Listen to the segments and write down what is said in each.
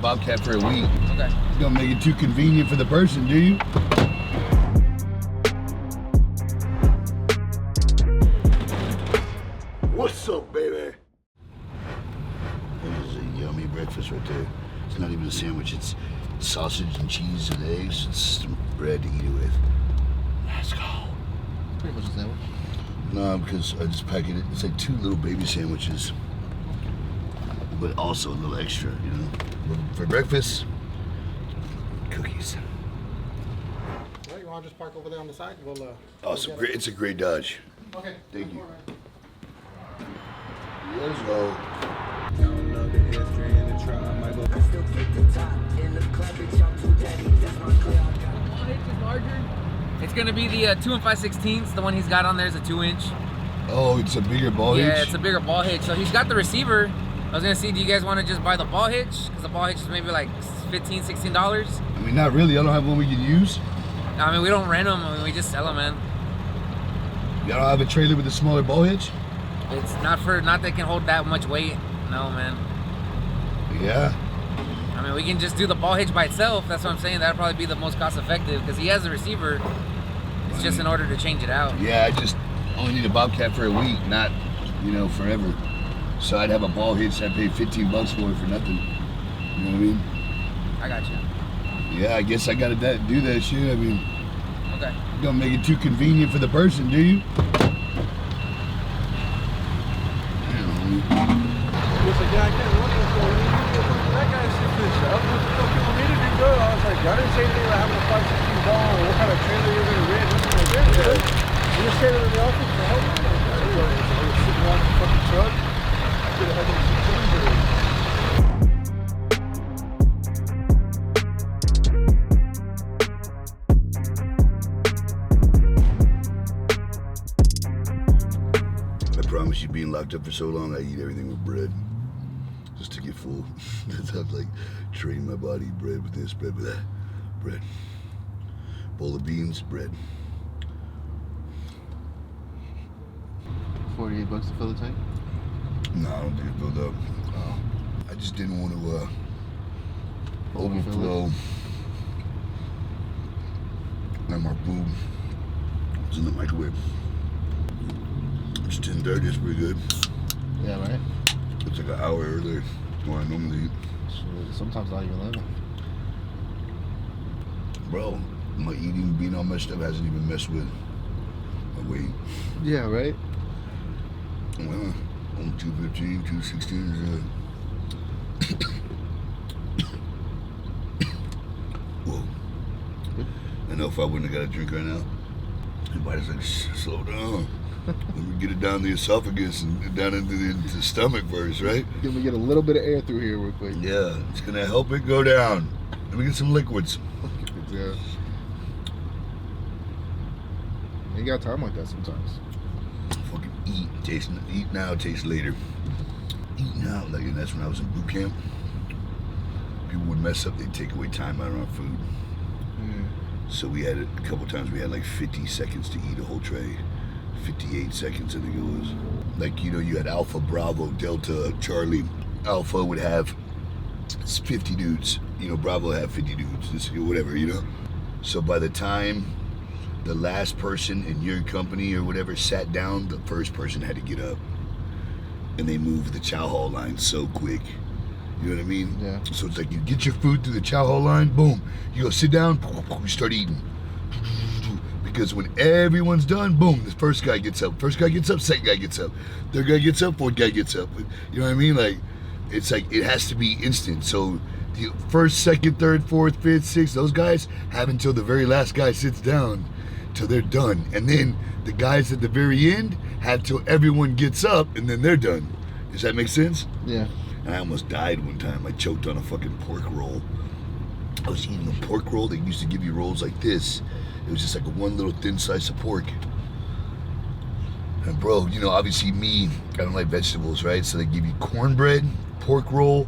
BOBCAT for a week. Okay. You don't make it too convenient for the person, do you? What's up, baby? This is a yummy breakfast right there. It's not even a sandwich, it's sausage and cheese and eggs. It's some bread to eat it with. Let's go. Pretty much a sandwich. No, because I just pack it. It's like 2 little baby sandwiches, but also a little extra, you know. For breakfast, cookies. Well, you want to just park over there on the side? We'll, Oh, it's a great Dodge. Okay. Thank you. Let's go. It's gonna be the 2 5/16. The one he's got on there is a 2-inch. Oh, it's a bigger ball hitch? Yeah, it's a bigger ball hitch. So he's got the receiver. I was gonna see, do you guys want to just buy the ball hitch? Because the ball hitch is maybe like $15, $16. I mean, not really. I don't have one we can use. I mean, we don't rent them. I mean, we just sell them, man. Y'all don't have a trailer with a smaller ball hitch? It's not that can hold that much weight. No, man. Yeah. I mean, we can just do the ball hitch by itself. That's what I'm saying. That'll probably be the most cost effective because he has a receiver. It's just in order to change it out. Yeah, I just only need a BOBCAT for a week, not, you know, forever. So I'd have a ball hitch I'd pay $15 for nothing. You know what I mean? I got you. Yeah, I guess I gotta do that shit. I mean, okay. You don't make it too convenient for the person, do you? Listen, yeah, I can't run this for you. That guy said this up. What the fuck you want me to do, bro? I was like, y'all didn't say anything about having a 516 ball or what kind of trailer you're going to rent, nothing like that. You just stayed in the office for help. I was sitting around the fucking truck. I could have had them some I promise you, being locked up for so long, I eat everything with bread. Just to get full. That's how I like train my body. Bread with this, bread with that. Bread. Bowl of beans, bread. $48 to fill the tank? No, I don't think it filled up. I just didn't want to overflow. And my food was in the microwave. It's 10:30, it's pretty good. Yeah, right? It's like an hour earlier than what I normally eat. Sometimes not even 11. Bro, my eating being all messed up hasn't even messed with my weight. Yeah, right? Well, I'm 215, 216. Whoa. I know if I wouldn't have got a drink right now, everybody's like, slow down. Let me get it down the esophagus and down into the stomach first, right? Let me get a little bit of air through here real quick. Yeah, it's gonna help it go down. Let me get some liquids. Yeah. You got time like that sometimes. Fucking eat now, taste later. Eat now, like, and that's when I was in boot camp. People would mess up, they'd take away time out of our food. So we had a couple times we had like 50 seconds to eat a whole tray. 58 seconds, I think it was. Like, you know, you had Alpha, Bravo, Delta, Charlie. Alpha would have 50 dudes. You know, Bravo would have 50 dudes, this, whatever, you know? So by the time the last person in your company or whatever sat down, the first person had to get up. And they moved the chow hall line so quick. You know what I mean? Yeah. So it's like you get your food through the chow hall line, boom. You go sit down, you start eating. Because when everyone's done, boom, the first guy gets up. First guy gets up, second guy gets up. Third guy gets up, fourth guy gets up. You know what I mean? Like, it's like, it has to be instant. So the first, second, third, fourth, fifth, sixth, those guys have until the very last guy sits down till they're done. And then the guys at the very end have till everyone gets up and then they're done. Does that make sense? Yeah. And I almost died one time. I choked on a fucking pork roll. I was eating a pork roll. They used to give you rolls like this. It was just like one little thin slice of pork. And bro, you know, obviously me, I don't like vegetables, right? So they give you cornbread, pork roll,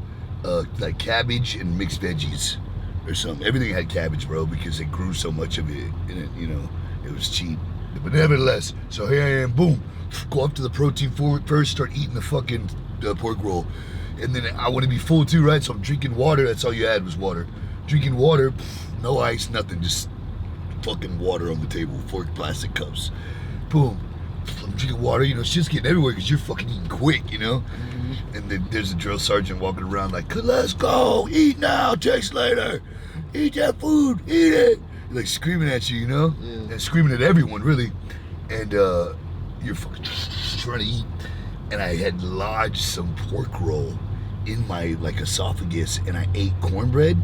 like cabbage and mixed veggies or something. Everything had cabbage, bro, because they grew so much of it. And it, you know, it was cheap. But nevertheless, so here I am, boom. Go up to the protein first, start eating the fucking pork roll. And then I want to be full too, right? So I'm drinking water. That's all you had was water. Drinking water, no ice, nothing. Just fucking water on the table. 4 plastic cups. Boom. I'm drinking water. You know, shit's getting everywhere because you're fucking eating quick, you know? Mm-hmm. And then there's a drill sergeant walking around like, let's go. Eat now. Taste later. Eat that food. Eat it. Like screaming at you, you know? Yeah. And screaming at everyone, really. And you're fucking trying to eat. And I had lodged some pork roll in my like esophagus, and I ate cornbread.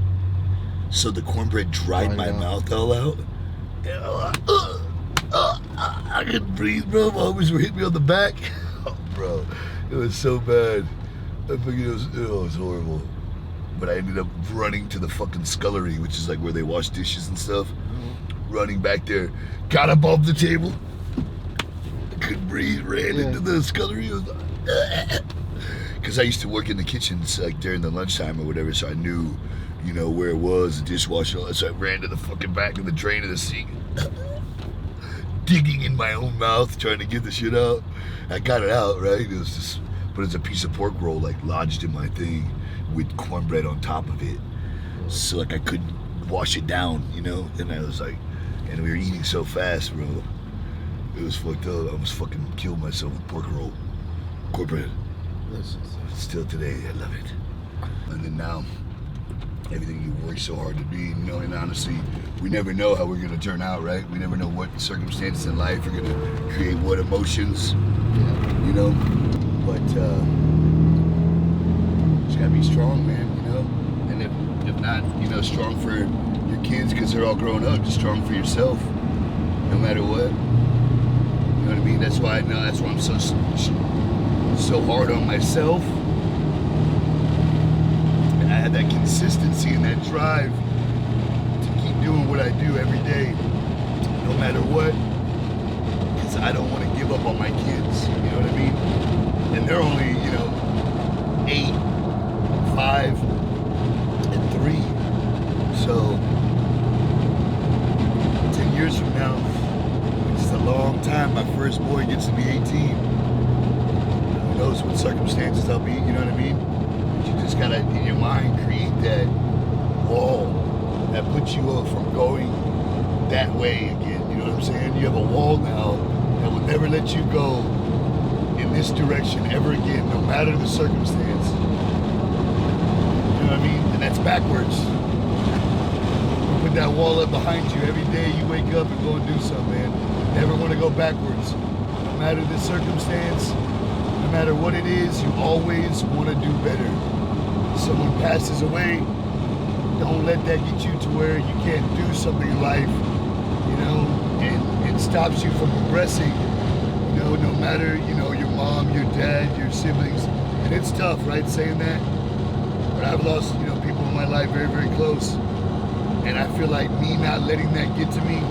So the cornbread dried my mouth all out. And I couldn't breathe, bro. My homies were hitting me on the back. Oh, bro, it was so bad. I think it was horrible. But I ended up running to the fucking scullery, which is like where they wash dishes and stuff. Running back there, got above the table. I couldn't breathe, ran into the scullery. Because I used to work in the kitchens like during the lunchtime or whatever, so I knew, you know, where it was, the dishwasher. So I ran to the fucking back of the drain of the sink, digging in my own mouth, trying to get the shit out. I got it out, right? It was just, but it's a piece of pork roll like lodged in my thing with cornbread on top of it. So like I couldn't wash it down, you know? And I was like, and we were eating so fast, bro. It was fucked up. I almost fucking killed myself with pork roll. Cornbread. Still today, I love it. And then now, everything you work so hard to be, you know, and honestly, we never know how we're gonna turn out, right? We never know what circumstances in life are gonna create what emotions, you know? But, just gotta be strong, man, you know? And if not, you know, strong for your kids because they're all grown up, just strong for yourself, no matter what. You know what I mean? That's why I'm so hard on myself. And I had that consistency and that drive to keep doing what I do every day, no matter what, because I don't want to give up on my kids, you know what I mean? And they're only, you know, 8, 5, and 3. So 10 years from now, which is a long time, my first boy gets to be 18. Who knows what circumstances I'll be, you know what I mean? But you just gotta, in your mind, create that wall that puts you up from going that way again, you know what I'm saying? You have a wall now that will never let you go in this direction ever again, no matter the circumstance. You know what I mean? And that's backwards. You put that wall up behind you every day you wake up and go and do something, man. Never want to go backwards. No matter the circumstance, no matter what it is, you always want to do better. If someone passes away, don't let that get you to where you can't do something in life, you know, and it stops you from progressing. You know, no matter, you know, your mom, your dad, your siblings, and it's tough, right, saying that, but I've lost, you know, people in my life very, very close, and I feel like me not letting that get to me,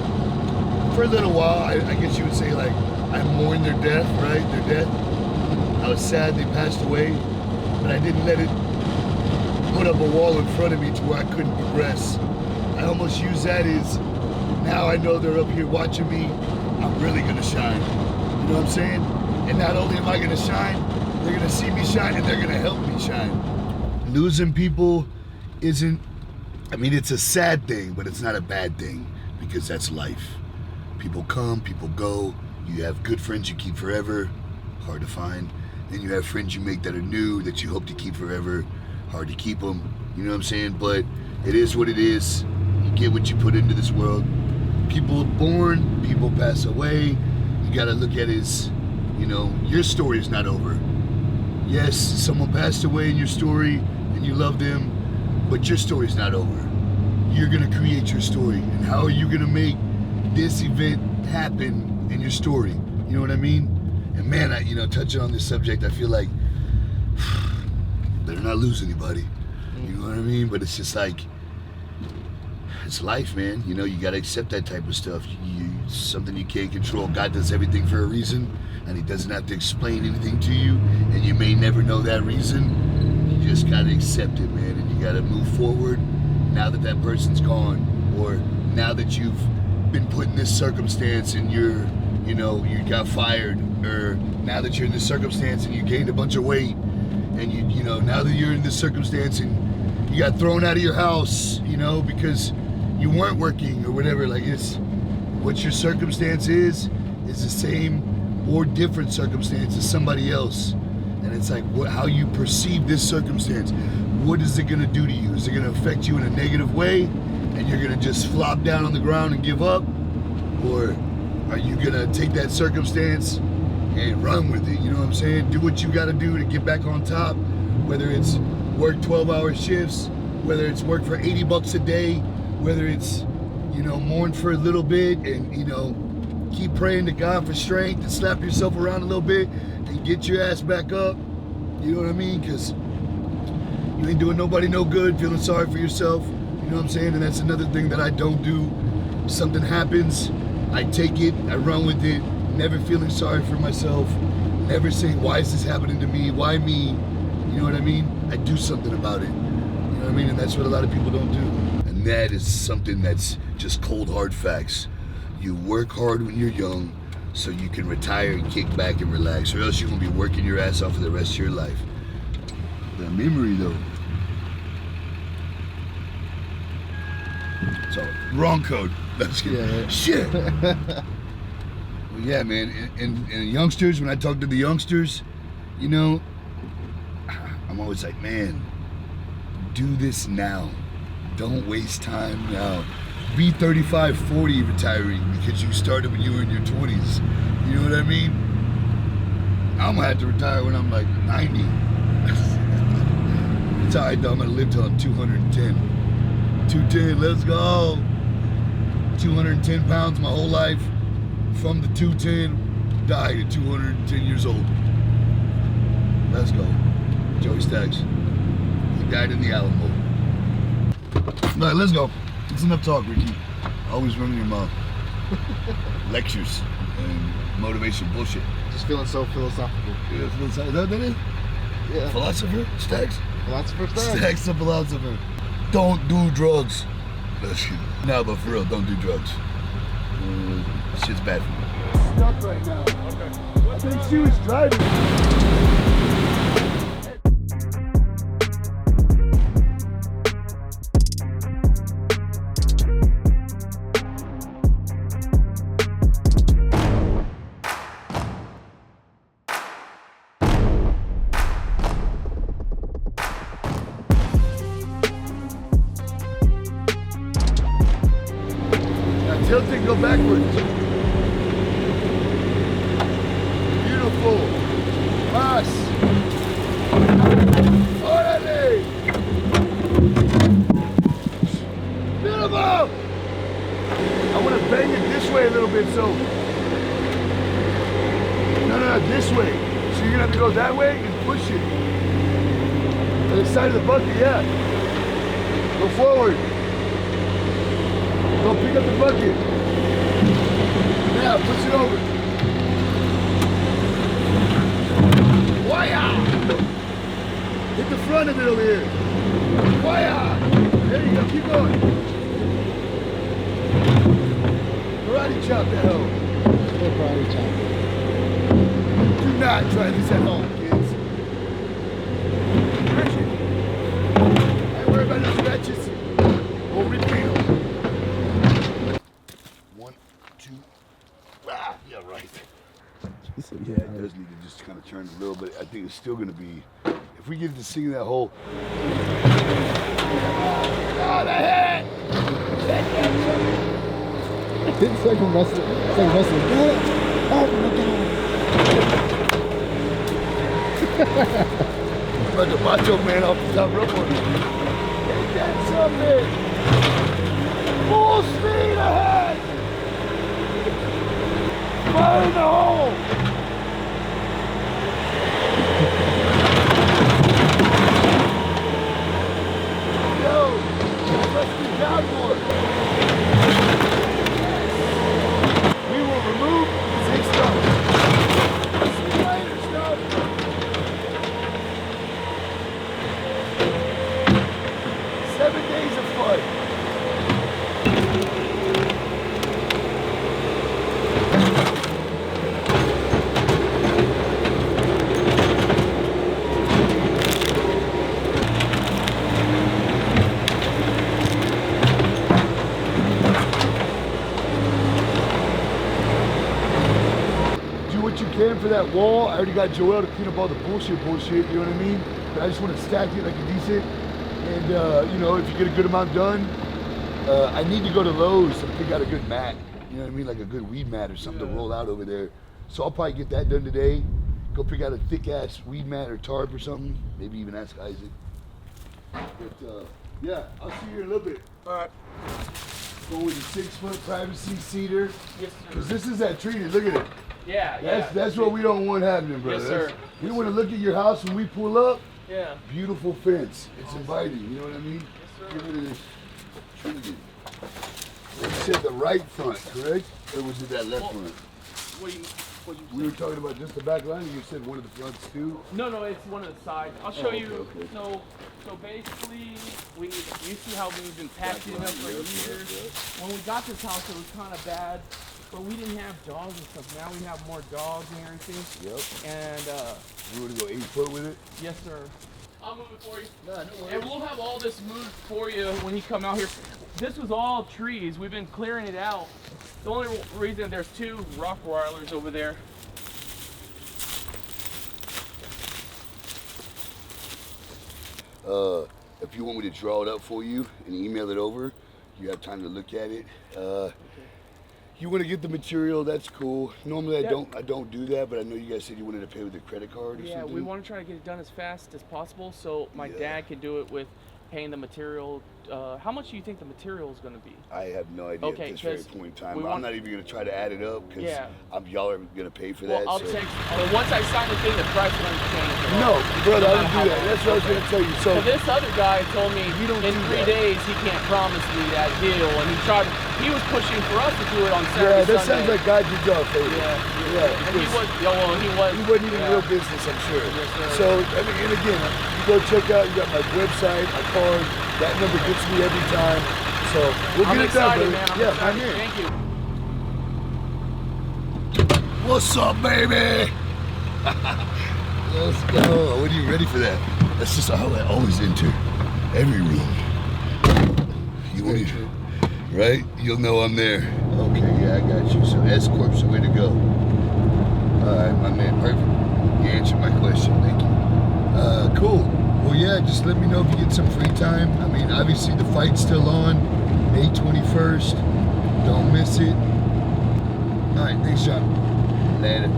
for a little while, I guess you would say, like, I mourned their death, right, their death. I was sad they passed away, but I didn't let it put up a wall in front of me to where I couldn't progress. I almost use that as, now I know they're up here watching me, I'm really gonna shine. You know what I'm saying? And not only am I gonna shine, they're gonna see me shine and they're gonna help me shine. Losing people isn't, I mean, it's a sad thing, but it's not a bad thing because that's life. People come, people go. You have good friends you keep forever, hard to find. Then you have friends you make that are new, that you hope to keep forever, hard to keep them. You know what I'm saying? But it is what it is. You get what you put into this world. People are born, people pass away. You gotta look at it as, you know, your story is not over. Yes, someone passed away in your story and you love them, but your story's not over. You're gonna create your story. And how are you gonna make this event happen in your story? You know what I mean? And man, you know, touching on this subject, I feel like better not lose anybody. You know what I mean? But it's just like, it's life, man. You know, you gotta accept that type of stuff. Something you can't control. God does everything for a reason, and He doesn't have to explain anything to you, and you may never know that reason. You just gotta accept it, man, and you gotta move forward now that that person's gone, or now that you've been put in this circumstance and you're, you know, you got fired, or now that you're in this circumstance and you gained a bunch of weight, and you know, now that you're in this circumstance and you got thrown out of your house, you know, because you weren't working or whatever, like it's what your circumstance is the same or different circumstance as somebody else. And it's like how you perceive this circumstance. What is it gonna do to you? Is it gonna affect you in a negative way and you're gonna just flop down on the ground and give up? Or are you gonna take that circumstance and run with it? You know what I'm saying? Do what you gotta do to get back on top, whether it's work 12-hour shifts, whether it's work for 80 bucks a day, whether it's, you know, mourn for a little bit and, you know, keep praying to God for strength and slap yourself around a little bit and get your ass back up. You know what I mean? Because you ain't doing nobody no good feeling sorry for yourself. You know what I'm saying? And that's another thing that I don't do. Something happens, I take it, I run with it, never feeling sorry for myself, never saying, why is this happening to me? Why me? You know what I mean? I do something about it. You know what I mean? And that's what a lot of people don't do. And that is something that's just cold hard facts. You work hard when you're young so you can retire and kick back and relax, or else you're gonna be working your ass off for the rest of your life. The memory though. So, wrong code. That's good. Yeah. Shit. Well, yeah, man. And youngsters, when I talk to the youngsters, you know, I'm always like, man, do this now. Don't waste time now. Be 35, 40 retiring because you started when you were in your 20s. You know what I mean? I'm gonna have to retire when I'm like 90. It's alright though, I'm gonna live till I'm 210. 210, let's go. 210 pounds my whole life. From the 210, died at 210 years old. Let's go. Joey Stax. He died in the Alamo. Alright, let's go. It's enough talk, Ricky. Always running your mouth. Lectures and motivation bullshit. Just feeling so philosophical. Yeah, is that what that is? Yeah. Philosopher? Stax? Philosopher Stax. Stax the philosopher. Don't do drugs. No, but for real, don't do drugs. Shit's bad for me. Stuck right now. Okay. I think she was driving. Tilt it, go backwards. Beautiful. Pass. Orale. Beautiful. I want to bang it this way a little bit, so. No, this way. So you're gonna have to go that way and push it. To the side of the bucket, yeah. Go forward. Go pick up the bucket. Now, push it over. Why-ya! Hit the front of it over here. Why-ya! There you go, keep going. Karate chop that hoe. Karate chop. Do not try this at home, kids. Richard. I ain't worried about no scratches. We'll repeat them. 1, 2. Ah, yeah, right. Yeah, it does need to just kind of turn a little bit. I think it's still going to be, if we get to sing that whole. Oh, the head! It's like a wrestling. It's like wrestling. Oh my God. But the macho man off the top rope on it. Ain't that something? Full speed ahead! Fire in the hole! Yo, let's get down more. We will remove 6 stones. See you later, stuff. 7 days of fun. for that wall, I already got Joel to clean up all the bullshit, you know what I mean? But I just want to stack it like a decent, and you know, if you get a good amount done, I need to go to Lowe's and pick out a good mat, you know what I mean? Like a good weed mat or something to roll out over there. So I'll probably get that done today. Go pick out a thick ass weed mat or tarp or something. Maybe even ask Isaac. But yeah, I'll see you in a little bit. All right. Going with the 6-foot privacy cedar. Yes, sir. Cause this is that treated, look at it. Yeah, That's what we don't want happening, brother. Yes, sir. We want to look at your house when we pull up. Yeah. Beautiful fence. It's inviting, you know what I mean? Yes, sir. Get rid of this treated. You said the right front, correct? Or was it that left front? We were talking about just the back line, and you said one of the fronts too? No, it's one of the sides. I'll show you. Okay. So basically, you see how we've been patching up for years. When we got this house, it was kind of bad, but we didn't have dogs and stuff. Now we have more dogs and everything. Yep. And You want to go 8 foot with it? yes, sir. I'll move it for you. No worries. And we'll have all this moved for you when you come out here. This was all trees. We've been clearing it out. The only reason there's 2 Rottweilers over there. If you want me to draw it up for you and email it over, you have time to look at it. You want to get the material, that's cool. Normally I don't do that, but I know you guys said you wanted to pay with a credit card or something. Yeah, we want to try to get it done as fast as possible so my dad can do it with paying the material. How much do you think the material is going to be? I have no idea at this very point in time. I'm not even going to try to add it up because y'all are going to pay for that. I'll text. But once I sign the thing, the price won't change. No, brother, I didn't do that. That's what I was going to tell you. So this other guy told me in 3 days he can't promise me that deal, and he was pushing for us to do it on Saturday. Yeah, that sounds like God did y'all a favor. Yeah. And he wasn't even real business, I'm sure. Yes, sir. So, I mean, and again, you go check out, you got my website, my card, that number gets me every time. So, we'll get it done, brother. Man. I'm here. Thank you. What's up, baby? Let's go. What are you ready for that? That's just how I always enter every room. You want to, right? You'll know I'm there. Okay, yeah, I got you. So S-Corp's the way to go. All right, my man, perfect. You answered my question, thank you. Cool. Well, yeah, just let me know if you get some free time. I mean, obviously the fight's still on, May 21st. Don't miss it. All right, thanks, John. Later.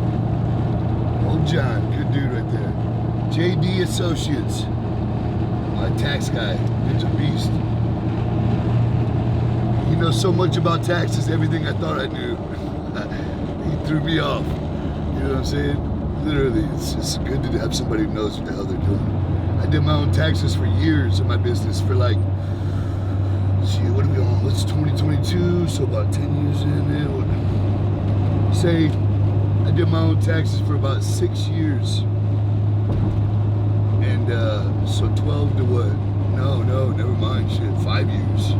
Old John, good dude right there. JD Associates, my tax guy, it's a beast. He knows so much about taxes, everything I thought I knew. He threw me off. You know what I'm saying? Literally, it's just good to have somebody who knows what the hell they're doing. I did my own taxes for years in my business for like, shit, what are we on? What's 2022? So about 10 years in there. Say, I did my own taxes for about 6 years. And so 12 to what? No, never mind, shit, 5 years.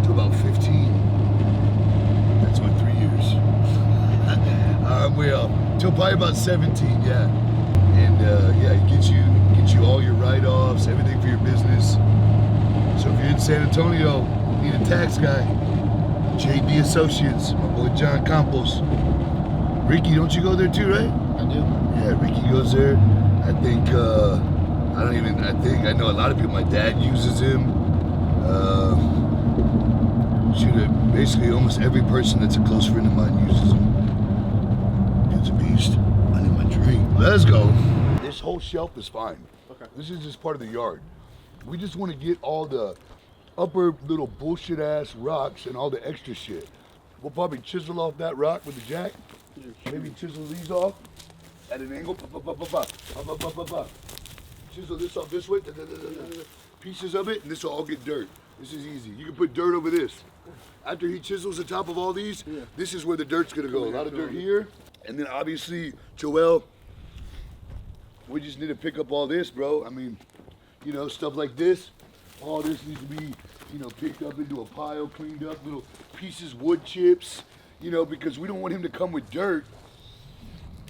To about 15. That's what, 3 years. I'm way off. Till probably about 17, yeah. And yeah, it gets you all your write-offs, everything for your business. So if you're in San Antonio, need a tax guy, JD Associates, my boy John Campos. Ricky, don't you go there too, right? I do. Yeah, Ricky goes there. I think, I know a lot of people, my dad uses him. Basically almost every person that's a close friend of mine uses him. Dude's a beast. I need my drink. Let's go. This whole shelf is fine. Okay. This is just part of the yard. We just want to get all the upper little bullshit ass rocks and all the extra shit. We'll probably chisel off that rock with the jack. Maybe chisel these off at an angle. Chisel this off this way. Pieces of it, and this will all get dirt. This is easy. You can put dirt over this. After he chisels the top of all these, this is where the dirt's gonna go. A lot of dirt here. And then obviously, Joel, we just need to pick up all this, bro. I mean, you know, stuff like this. All this needs to be, you know, picked up into a pile, cleaned up, little pieces, wood chips, you know, because we don't want him to come with dirt.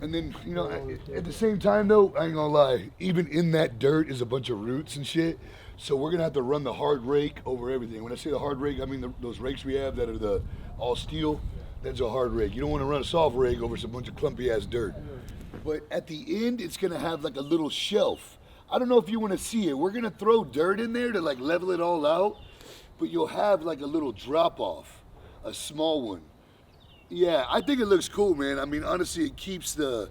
And then, you know, at the same time though, I ain't gonna lie, even in that dirt is a bunch of roots and shit. So we're gonna have to run the hard rake over everything. When I say the hard rake, I mean those rakes we have that are the all steel, that's a hard rake. You don't wanna run a soft rake over some bunch of clumpy ass dirt. but at the end, it's gonna have like a little shelf. I don't know if you wanna see it. We're gonna throw dirt in there to like level it all out, but you'll have like a little drop off, a small one. Yeah, I think it looks cool, man. I mean, honestly, it keeps the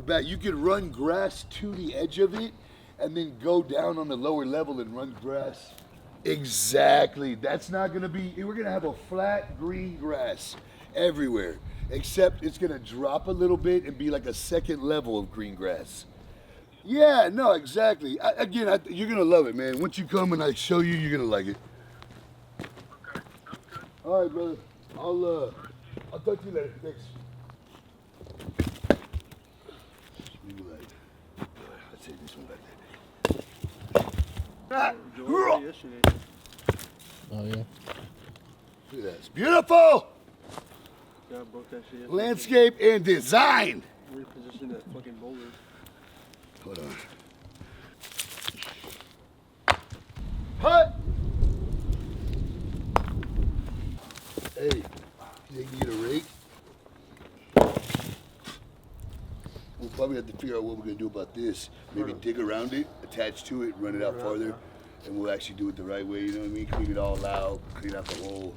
back. You could run grass to the edge of it and then go down on the lower level and run grass. Exactly. That's not gonna be, we're gonna have a flat green grass everywhere, except it's gonna drop a little bit and be like a second level of green grass. Yeah, no, exactly. You're gonna love it, man. Once you come and I show you, you're gonna like it. Okay, sounds good. All right, brother. I'll talk to you later. Thanks. I'll take this one back there. Yesterday. Oh, yeah. Look at that. It's beautiful! Yeah, I broke that shit yesterday. Landscape and design. Reposition that fucking boulder. Hold on. Hut! Hey, you think you get a rake? We'll probably have to figure out what we're gonna do about this. Maybe dig around it, attach to it, run it out farther, and we'll actually do it the right way, you know what I mean? Clean it all out, clean out the hole.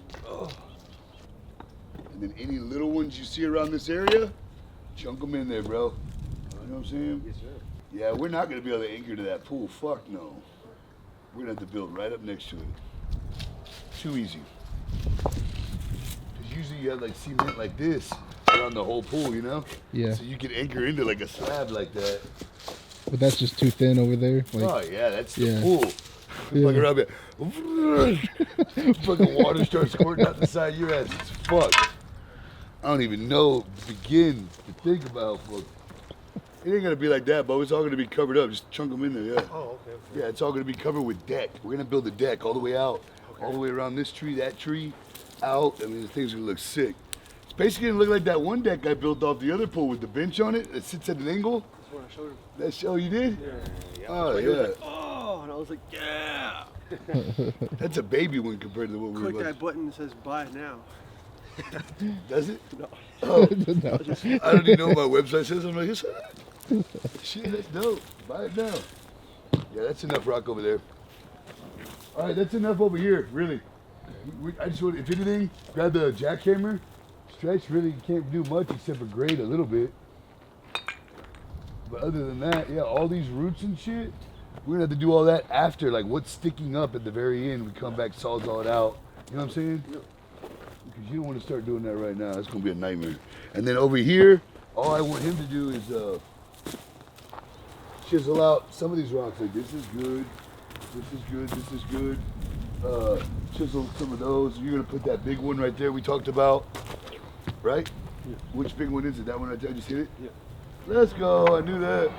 And then any little ones you see around this area, chunk them in there, bro. You know what I'm saying? Yes, sir. Yeah, we're not gonna be able to anchor to that pool. Fuck no. We're gonna have to build right up next to it. Too easy. Because usually you have like cement like this around the whole pool, you know? Yeah. So you can anchor into like a slab like that. But that's just too thin over there. Like, Oh yeah, that's the Yeah. pool. Yeah. Fucking around here. Fucking water starts squirting out the side of your ass. It's fucked. I don't even know, begin to think about how fucked. It ain't gonna be like that, but it's all gonna be covered up. Just chunk them in there, yeah. Oh, okay. Yeah, it's all gonna be covered with deck. We're gonna build a deck all the way out, all the way around this tree, that tree, out. I mean, the thing's gonna look sick. It's basically gonna look like that one deck I built off the other pool with the bench on it that sits at an angle. That's what I showed him. That show you did? Yeah. Oh, He was yeah. like, oh, and I was like, yeah. That's a baby one compared to what we Click were. that button that says buy now. Does it? No. Oh, No. I don't even know what my website says. I'm like, yes, shit, that's dope. Buy it now. Yeah, that's enough rock over there. All right, that's enough over here, really. I just want, if anything, grab the jackhammer. Stretch really can't do much except for grade a little bit. But other than that, yeah, all these roots and shit, we're gonna have to do all that after, like what's sticking up at the very end. We come back, sawzall it out. You know what I'm saying? Because you don't want to start doing that right now. That's gonna be a nightmare. And then over here, all I want him to do is chisel out some of these rocks. Like this is good, this is good, this is good. Chisel some of those. You're gonna put that big one right there we talked about, right? Yeah. Which big one is it? That one right there? I just hit it? Yeah. Let's go. I knew that.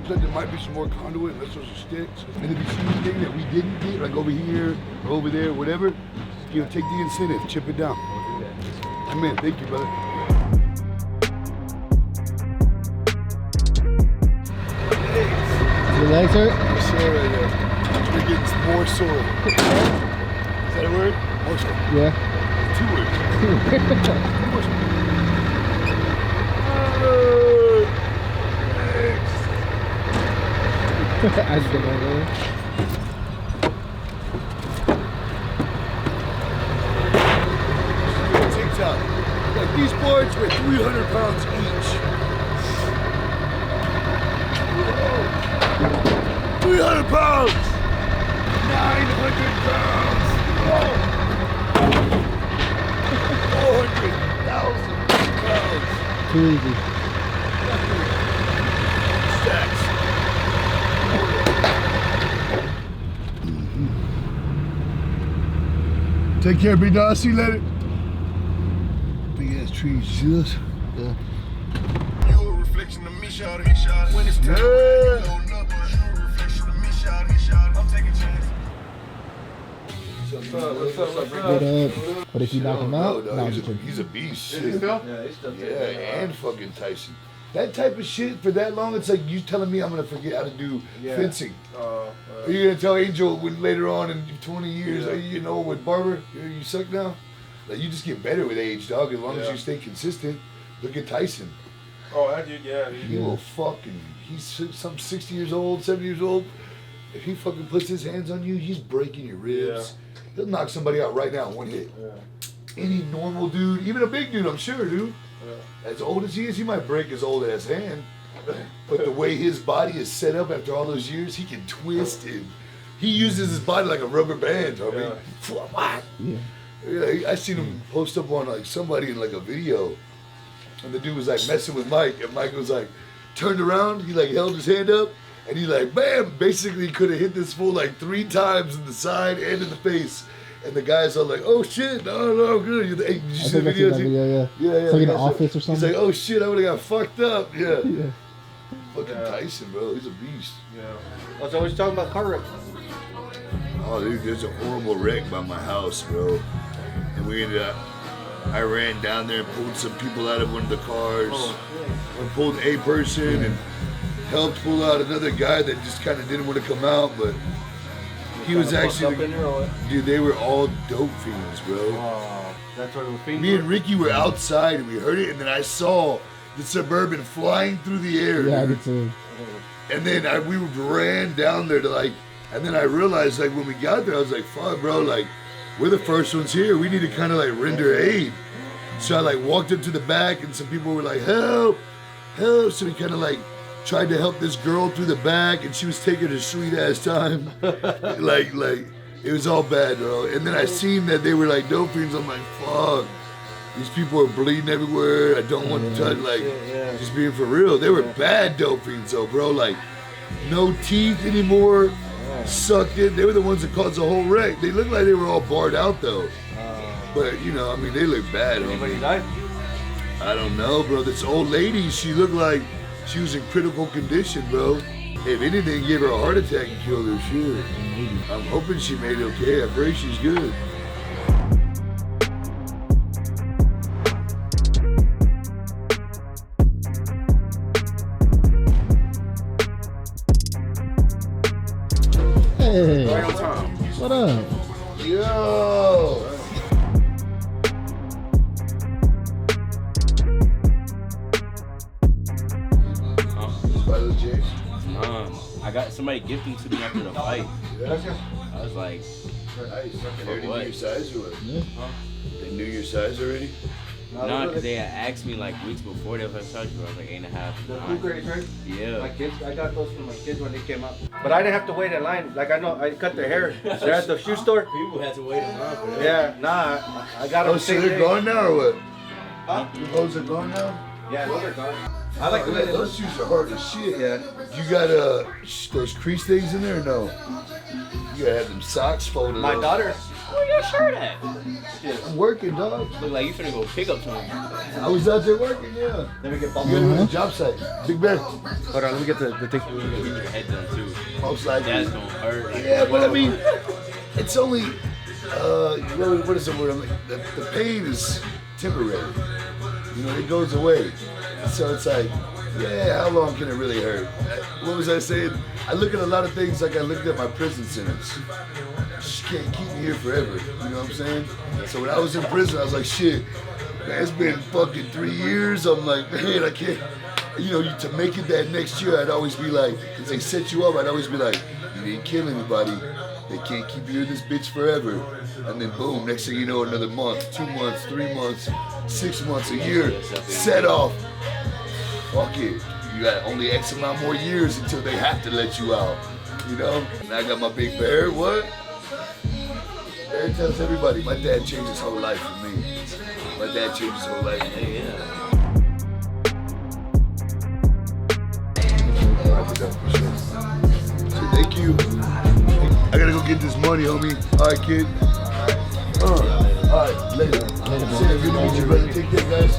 Like there might be some more conduit unless there's some sticks. And if you see anything that we didn't get, like over here or over there, whatever, you know, take the incentive, chip it down. Amen. Thank you, brother. Your legs hurt? Sore right there. We're getting more sore. Is that a word? More sore. Yeah. 2 words. More sore. I just didn't want to go there. TikTok. Like these boards weigh 300 pounds each. 300 pounds! 900 pounds! Whoa. 400,000 pounds! Too easy. Stax. Take care, big dog. See you later. Big ass trees. You see those? Yeah. You will reflect reflection of me, shawty. When it's time, I'm taking chances. What's up? But if you knock him out, no, no, he's a beast. Is he still? Yeah, and fucking Tyson. That type of shit for that long, it's like you telling me I'm gonna forget how to do fencing. Are you gonna tell Angel when later on in 20 years, you know, with Barber, you suck now? Like you just get better with age, dog. As long as you stay consistent. Look at Tyson. Oh, that dude, He will fucking. He's some 60 years old, 70 years old. If he fucking puts his hands on you, he's breaking your ribs. He'll knock somebody out right now in one hit. Any normal dude, even a big dude, I'm sure, dude. As old as he is, he might break his old ass hand. But the way his body is set up after all those years, he can twist and he uses his body like a rubber band. I mean, I seen him post up on like somebody in like a video, and the dude was like messing with Mike, and Mike was like turned around, he like held his hand up, and he like bam, basically could have hit this fool like 3 times in the side and in the face. And the guys are like, oh shit, no, good. Hey, did you see the video? Yeah. It's like in the office or something. He's like, oh shit, I would have got fucked up. Yeah. Fucking Tyson, bro. He's a beast. I was always talking about car wreck. Oh, dude, there's a horrible wreck by my house, bro. And we ended up, I ran down there and pulled some people out of one of the cars. I pulled a person and helped pull out another guy that just kind of didn't want to come out, but he was actually, dude, they were all dope fiends, bro. Oh, that's what it was fiends. Me and Ricky were outside and we heard it, and then I saw the Suburban flying through the air. Yeah, I did too. And then we ran down there to like, and then I realized like when we got there, I was like, fuck, bro, like we're the first ones here. We need to kind of like render aid. So I like walked up to the back, and some people were like, help. So we kind of like tried to help this girl through the back, and she was taking her sweet ass time. like it was all bad, bro. And then I seen that they were like dope fiends. I'm like, fuck, these people are bleeding everywhere. I don't want to touch, like, just being for real. They were bad dope fiends though, bro. Like no teeth anymore, sucked in. They were the ones that caused the whole wreck. They looked like they were all barred out though. But you know, I mean, they look bad. Anybody died? I don't know, bro. This old lady, she looked like she was in critical condition, bro. If anything, gave her a heart attack and killed her. Shit. I'm hoping she made it okay. I pray she's good. Hey, Right on time. what up? Yo. I got somebody gifting to me after the fight. I was like, Nice. They already knew what? your size or what? Yeah. They knew your size already? no, because they had asked me like weeks before they was like, I was like 8.5. The food grades, right? Yeah. My kids, I got those for my kids when they came out. But I didn't have to wait in line. Like I know, I cut their hair. They're at the shoe store. People had to wait a month for that. Yeah, nah, I got them. Oh, so they're gone now or what? Huh? Those are gone now? Yeah, those are gone. I like the way they look. Those shoes are hard as shit. Yeah. You got those crease things in there or no? You gotta have them socks folded My up. daughter. Where your shirt at? I'm working, dog. Look like you finna go pick up something. I was out there working, yeah. Let me get You gotta go to the job site. Big Ben. Hold on, let me get the thing. You gotta get your head done too. Most likely. That's gonna hurt. Like, Yeah, but I mean, it's only, what is the word? The pain is temporary. You know, it goes away. So it's like, yeah, how long can it really hurt? What was I saying? I look at a lot of things like I looked at my prison sentence. Just can't keep me here forever. You know what I'm saying? So when I was in prison, I was like, shit, man, it's been fucking 3 years. I'm like, man, I can't, you know, to make it that next year, I'd always be like, because they set you up, I'd always be like, you didn't kill anybody. They can't keep you in this bitch forever. And then boom, next thing you know, another month, 2 months, 3 months, 6 months, a year, set off. Fuck it. You got only X amount more years until they have to let you out. You know? And I got my big bear. What? Bear tells everybody, my dad changed his whole life for me. My dad changed his whole life for me. So thank you. I gotta go get this money, homie. Alright, kid. Alright, later. Say, good to meet you, brother. Take care, guys.